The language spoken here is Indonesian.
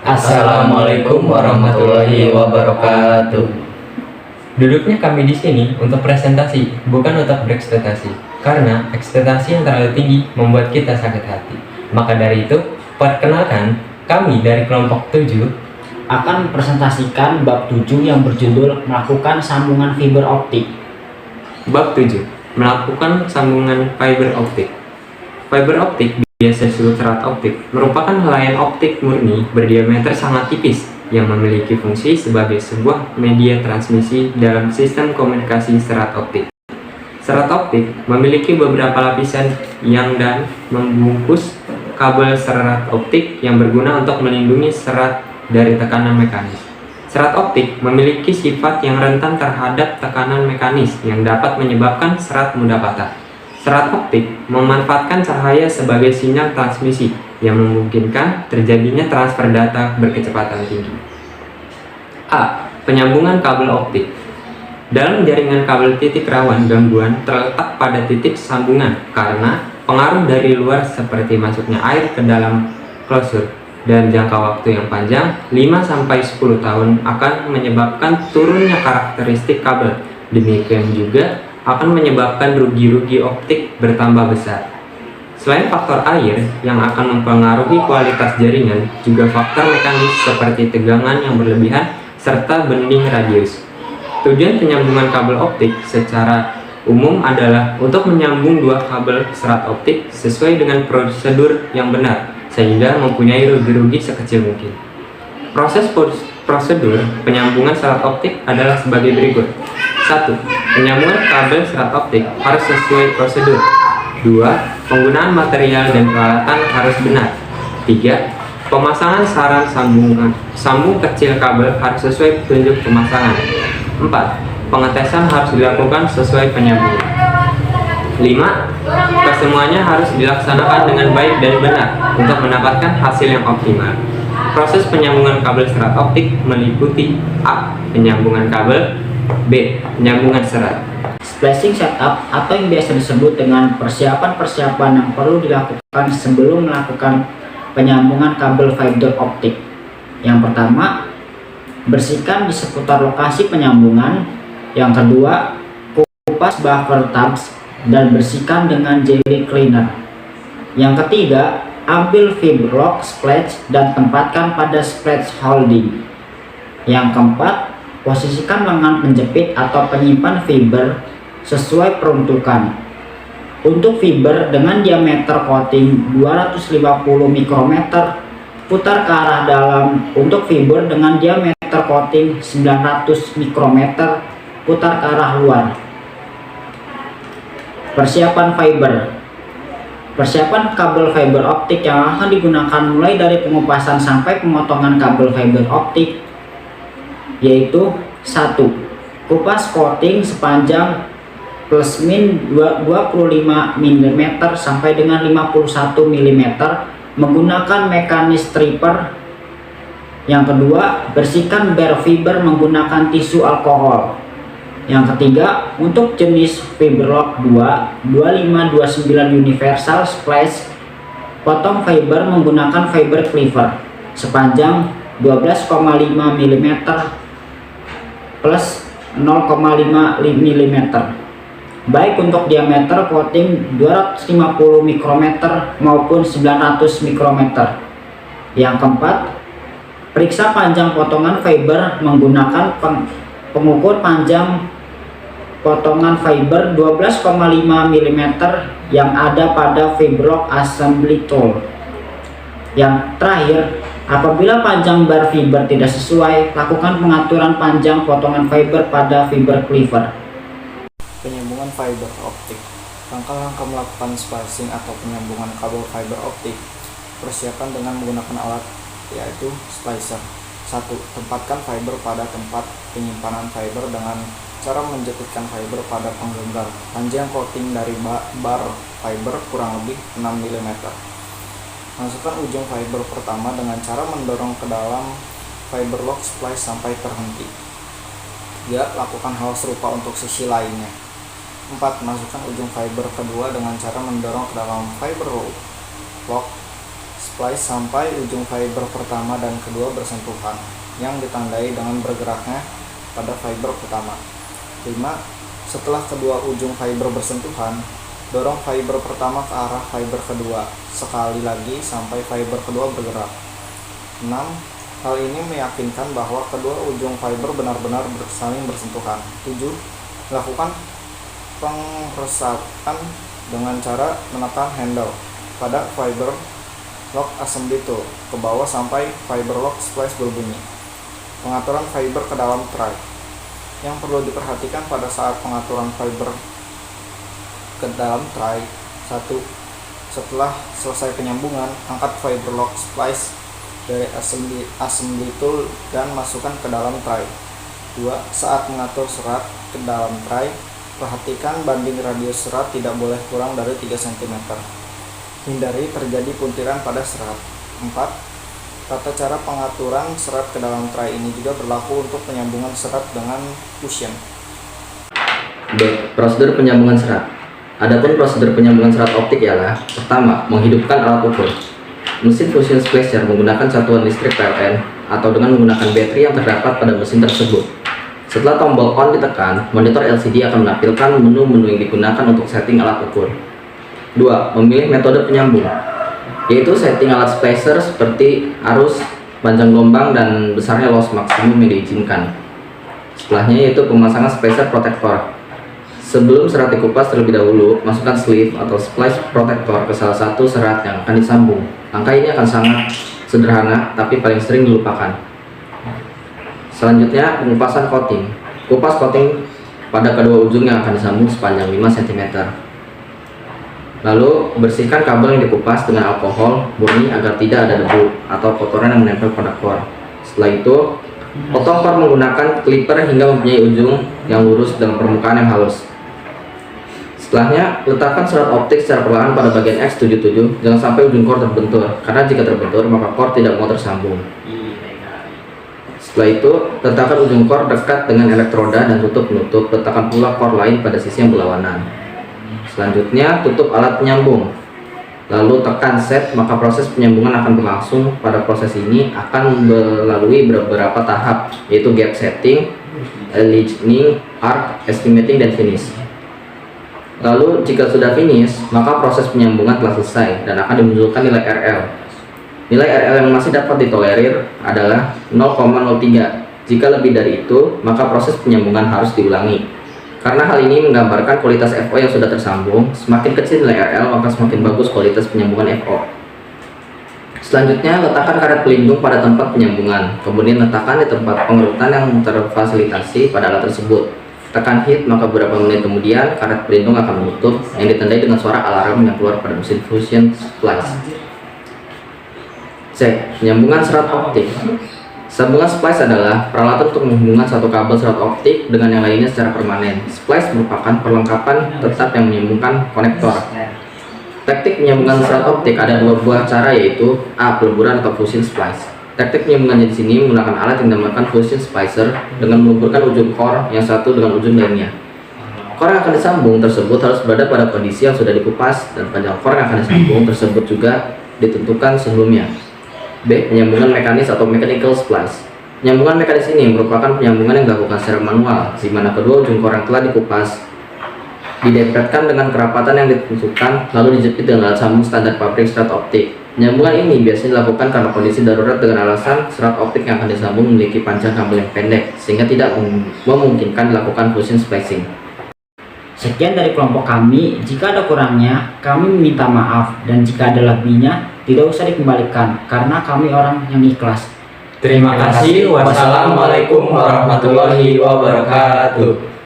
Assalamualaikum warahmatullahi wabarakatuh. Duduknya kami di sini untuk presentasi, bukan untuk berekspektasi. Karena ekspektasi yang terlalu tinggi membuat kita sakit hati. Maka dari itu, perkenalkan, kami dari kelompok 7 akan presentasikan bab 7 yang berjudul melakukan sambungan fiber optik. Bab 7, melakukan sambungan fiber optik. Fiber optik, biasa disebut serat optik, merupakan helaian optik murni berdiameter sangat tipis yang memiliki fungsi sebagai sebuah media transmisi dalam sistem komunikasi serat optik. Serat optik memiliki beberapa lapisan yang dan membungkus kabel serat optik yang berguna untuk melindungi serat dari tekanan mekanis. Serat optik memiliki sifat yang rentan terhadap tekanan mekanis yang dapat menyebabkan serat mudah patah. Serat optik memanfaatkan cahaya sebagai sinyal transmisi yang memungkinkan terjadinya transfer data berkecepatan tinggi. A. Penyambungan kabel optik. Dalam jaringan kabel, titik rawan gangguan terletak pada titik sambungan karena pengaruh dari luar seperti masuknya air ke dalam klosur dan jangka waktu yang panjang 5-10 tahun akan menyebabkan turunnya karakteristik kabel. Demikian juga akan menyebabkan rugi-rugi optik bertambah besar. Selain faktor air yang akan mempengaruhi kualitas jaringan, juga faktor mekanis seperti tegangan yang berlebihan serta bending radius. Tujuan penyambungan kabel optik secara umum adalah untuk menyambung dua kabel serat optik sesuai dengan prosedur yang benar, sehingga mempunyai rugi-rugi sekecil mungkin. Prosedur penyambungan serat optik adalah sebagai berikut. 1. Penyambungan kabel serat optik harus sesuai prosedur. 2. Penggunaan material dan peralatan harus benar. 3. Pemasangan sarang sambung kecil kabel harus sesuai petunjuk pemasangan. 4. Pengetesan harus dilakukan sesuai penyambungan. 5. Kesemuanya harus dilaksanakan dengan baik dan benar untuk mendapatkan hasil yang optimal. Proses penyambungan kabel serat optik meliputi A. Penyambungan kabel, B. Penyambungan serat. Splicing setup atau yang biasa disebut dengan persiapan-persiapan yang perlu dilakukan sebelum melakukan penyambungan kabel fiber optik. Yang pertama, bersihkan di seputar lokasi penyambungan. Yang kedua, kupas buffer tabs dan bersihkan dengan jelly cleaner. Yang ketiga, ambil fiber lock splash dan tempatkan pada splash holding. Yang keempat, posisikan lengan penjepit atau penyimpan fiber sesuai peruntukan. Untuk fiber dengan diameter coating 250 mikrometer, putar ke arah dalam. Untuk fiber dengan diameter coating 900 mikrometer, putar ke arah luar. Persiapan fiber. Persiapan kabel fiber optik yang akan digunakan mulai dari pengupasan sampai pemotongan kabel fiber optik yaitu 1. Kupas coating sepanjang plus min 25 mm sampai dengan 51 mm menggunakan mekanis stripper. Yang kedua, bersihkan bare fiber menggunakan tisu alkohol. Yang ketiga, untuk jenis fiber lock 2529 universal splash, potong fiber menggunakan fiber cleaver sepanjang 12,5 mm plus 0,5 mm, baik untuk diameter coating 250 mikrometer maupun 900 mikrometer. Yang keempat, periksa panjang potongan fiber menggunakan pengukur panjang potongan fiber 12,5 mm yang ada pada fiber lock assembly tool. Yang terakhir, apabila panjang bar fiber tidak sesuai, lakukan pengaturan panjang potongan fiber pada fiber cleaver. Penyambungan fiber optik. Langkah-langkah melakukan splicing atau penyambungan kabel fiber optik. Persiapan dengan menggunakan alat yaitu splicer. 1. Tempatkan fiber pada tempat penyimpanan fiber dengan cara menjepitkan fiber pada penggenggam. Panjang coating dari bar fiber kurang lebih 6 mm. Masukkan ujung fiber pertama dengan cara mendorong ke dalam fiber lock splice sampai terhenti. 3. Lakukan hal serupa untuk sisi lainnya. 4. Masukkan ujung fiber kedua dengan cara mendorong ke dalam fiber lock splice sampai ujung fiber pertama dan kedua bersentuhan yang ditandai dengan bergeraknya pada fiber pertama. 5. Setelah kedua ujung fiber bersentuhan, dorong fiber pertama ke arah fiber kedua sekali lagi sampai fiber kedua bergerak. 6. Hal ini meyakinkan bahwa kedua ujung fiber benar-benar saling bersentuhan. 7. Lakukan pengeresakan dengan cara menekan handle pada fiber lock assembly tool ke bawah sampai fiber lock splice berbunyi. Pengaturan fiber ke dalam tray. Yang perlu diperhatikan pada saat pengaturan fiber ke dalam tray. 1. Setelah selesai penyambungan, angkat fiber lock splice dari assembly tool dan masukkan ke dalam tray. 2. Saat mengatur serat ke dalam tray, perhatikan banding radius serat tidak boleh kurang dari 3 cm. Hindari terjadi puntiran pada serat. 4. Tata cara pengaturan serat ke dalam tray ini juga berlaku untuk penyambungan serat dengan fusion. B. Prosedur penyambungan serat. Adapun prosedur penyambungan serat optik ialah: pertama, menghidupkan alat ukur. Mesin fusion splicer menggunakan satuan listrik PLN atau dengan menggunakan baterai yang terdapat pada mesin tersebut. Setelah tombol on ditekan, monitor LCD akan menampilkan menu-menu yang digunakan untuk setting alat ukur. 2. Memilih metode penyambung, yaitu setting alat splicer seperti arus, panjang gelombang, dan besarnya loss maksimum yang diizinkan. Setelahnya yaitu pemasangan splicer protector. Sebelum serat dikupas terlebih dahulu, masukkan sleeve atau splice protector ke salah satu serat yang akan disambung. Langkah ini akan sangat sederhana, tapi paling sering dilupakan. Selanjutnya, pengupasan coating. Kupas coating pada kedua ujung yang akan disambung sepanjang 5 cm. Lalu, bersihkan kabel yang dikupas dengan alkohol murni agar tidak ada debu atau kotoran yang menempel pada core. Setelah itu, potong core menggunakan clipper hingga mempunyai ujung yang lurus dengan permukaan yang halus. Setelahnya, letakkan serat optik secara perlahan pada bagian X77, jangan sampai ujung core terbentur, karena jika terbentur maka core tidak mau tersambung. Setelah itu, letakkan ujung core dekat dengan elektroda dan tutup penutup. Letakkan pula core lain pada sisi yang berlawanan. Selanjutnya, tutup alat penyambung. Lalu tekan set, maka proses penyambungan akan berlangsung. Pada proses ini akan melalui beberapa tahap, yaitu gap setting, aligning, arc, estimating, dan finish. Lalu jika sudah finish, maka proses penyambungan telah selesai dan akan dimunculkan nilai RL. Nilai RL yang masih dapat ditolerir adalah 0,03. Jika lebih dari itu, maka proses penyambungan harus diulangi. Karena hal ini menggambarkan kualitas FO yang sudah tersambung. Semakin kecil nilai RL, maka semakin bagus kualitas penyambungan FO. Selanjutnya, letakkan karet pelindung pada tempat penyambungan. Kemudian letakkan di tempat pengerutan yang terfasilitasi pada alat tersebut. Tekan hit, maka beberapa menit kemudian karet pelindung akan menutup yang ditandai dengan suara alarm yang keluar pada mesin fusion splice. C. Penyambungan serat optik. Sambungan splice adalah peralatan untuk menghubungkan satu kabel serat optik dengan yang lainnya secara permanen. Splice merupakan perlengkapan tetap yang menyambungkan konektor. Teknik penyambungan serat optik ada dua buah cara, yaitu A. Peleburan atau fusion splice. Teknik penyambungannya di sini menggunakan alat yang dinamakan fusion splicer dengan meluburkan ujung core yang satu dengan ujung lainnya. Core yang akan disambung tersebut harus berada pada kondisi yang sudah dikupas, dan panjang core yang akan disambung tersebut juga ditentukan sebelumnya. B. Penyambungan mekanis atau mechanical splice. Penyambungan mekanis ini merupakan penyambungan yang dilakukan secara manual, di mana kedua ujung core yang telah dikupas didepretkan dengan kerapatan yang ditentukan, lalu dijepit dengan alat sambung standar pabrik serat optik. Penyambungan ini biasanya dilakukan karena kondisi darurat dengan alasan serat optik yang akan disambung memiliki panjang kabel yang pendek, sehingga tidak memungkinkan dilakukan fusion splicing. Sekian dari kelompok kami. Jika ada kurangnya, kami meminta maaf, dan jika ada lebihnya, tidak usah dikembalikan karena kami orang yang ikhlas. Terima kasih. Wassalamualaikum warahmatullahi wabarakatuh.